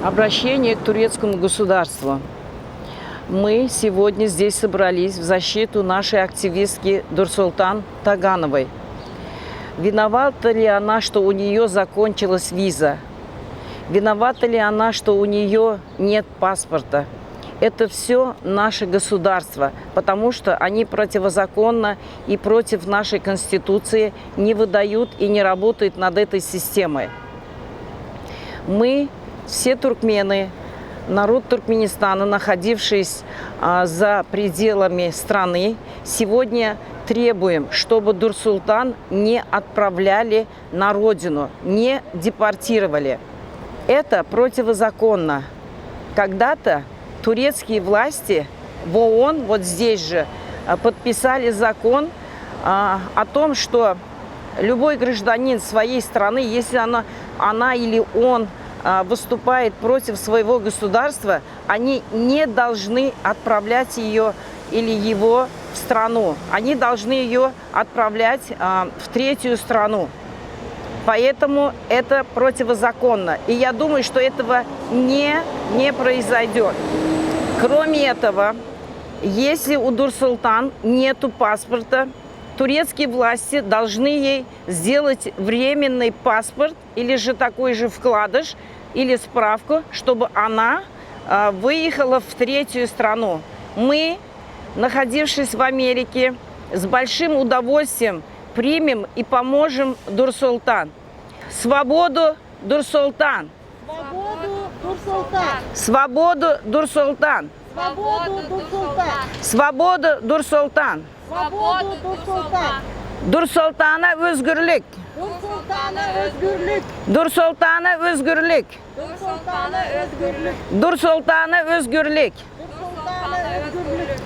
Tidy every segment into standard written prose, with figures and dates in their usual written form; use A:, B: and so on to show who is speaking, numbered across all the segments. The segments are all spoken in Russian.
A: Обращение к турецкому государству. Мы сегодня здесь собрались в защиту нашей активистки Нурсултан Тагановой. Виновата ли она, что у нее закончилась виза? Виновата ли она, что у нее нет паспорта? Это все наше государство, потому что они противозаконно и против нашей Конституции не выдают и не работают над этой системой. Мы, все туркмены, народ Туркменистана, находившись за пределами страны, сегодня требуем, чтобы Нурсултан не отправляли на родину, не депортировали. Это противозаконно. Когда-то турецкие власти в ООН, вот здесь же, подписали закон о том, что любой гражданин своей страны, если она или он выступает против своего государства, они не должны отправлять ее или его в страну. Они должны ее отправлять в третью страну. Поэтому это противозаконно. И я думаю, что этого не произойдет. Кроме этого, если у Нурсултан нету паспорта, турецкие власти должны ей сделать временный паспорт или же такой же вкладыш или справку, чтобы она выехала в третью страну. Мы, находившись в Америке, с большим удовольствием примем и поможем Нурсултан. Свободу Нурсултан! Свободу Нурсултан! Свободу Нурсултан! Свободу Нурсултан!
B: Свободу Нурсултан!
A: Нурсултана özgürlük!
B: Nursultana özgürlük!
A: Nursultana özgürlük!
B: Nursultana özgürlük!
A: Nursultana özgürlük!
B: Nursultana özgürlük!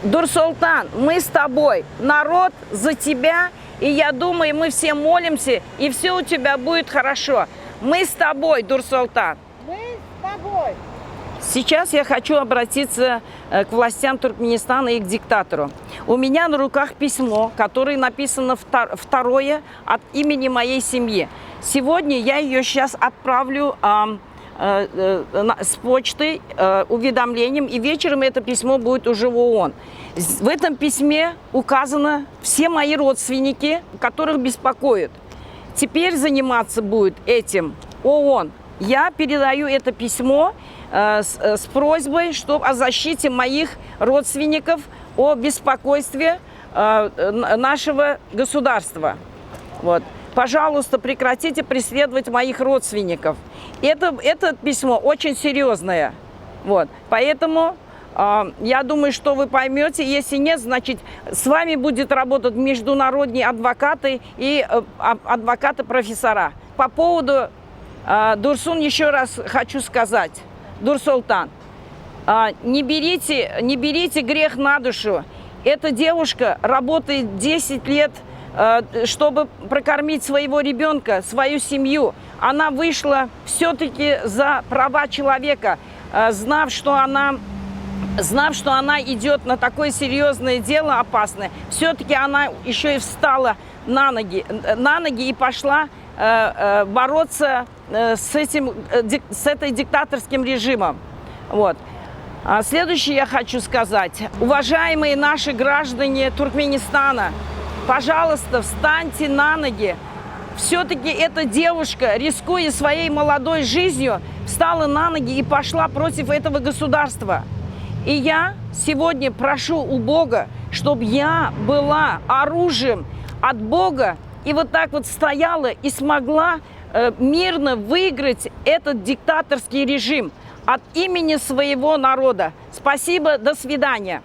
A: Нурсултан, мы с тобой, народ за тебя, и я думаю, мы все молимся, и все у тебя будет хорошо. Мы с тобой, Нурсултан.
B: Мы с тобой.
A: Сейчас я хочу обратиться к властям Туркменистана и к диктатору. У меня на руках письмо, которое написано второе от имени моей семьи. Сегодня я ее сейчас отправлю с почтой уведомлением, и вечером это письмо будет уже в ООН. В этом письме указаны все мои родственники, которых беспокоит. Теперь заниматься будет этим ООН. Я передаю это письмо с просьбой, о защите моих родственников, о беспокойстве нашего государства. Вот. Пожалуйста, прекратите преследовать моих родственников. Это письмо очень серьезное. Вот. Поэтому я думаю, что вы поймете. Если нет, значит, с вами будет работать международные адвокаты и адвокаты-профессора. По поводу Дурсун еще раз хочу сказать. Нурсултан, не берите грех на душу. Эта девушка работает 10 лет, чтобы прокормить своего ребенка, свою семью. Она вышла все-таки за права человека, знав, что она идет на такое серьезное дело опасное. Все-таки она еще и встала на ноги и пошла бороться с этой диктаторским режимом. Вот. Следующее я хочу сказать. Уважаемые наши граждане Туркменистана, пожалуйста, встаньте на ноги. Все-таки эта девушка, рискуя своей молодой жизнью, встала на ноги и пошла против этого государства. И я сегодня прошу у Бога, чтобы я была оружием от Бога и вот так вот стояла и смогла мирно выиграть этот диктаторский режим от имени своего народа. Спасибо, до свидания.